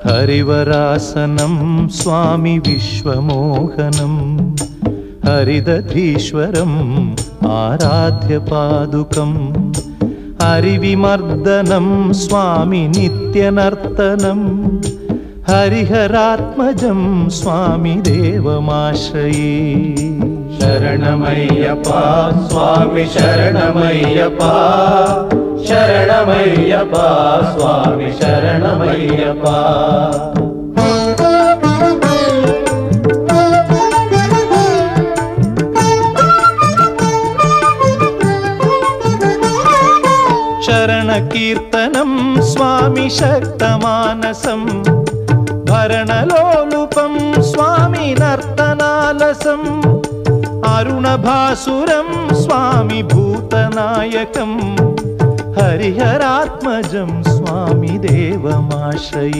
हरिवरासनं स्वामी विश्वमोहनं हरिदधीश्वरम् आराध्य पादुकम् हरिविमर्दनं स्वामी नित्यनर्तनं हरिहरात्मजं स्वामी देवमाश्रये। शरणमय्यप्पा स्वामी शरणमय्यप्पा शरणमय्यप्पा स्वामी शरणमय्यप्पा। शरणकीर्तनं स्वामी शक्तमानसं भरणलोलुपं स्वामी नर्तनालसम् अरुणभासुरं स्वामी भूतनायकं हरिहरात्मजं स्वामी देवमाश्रये।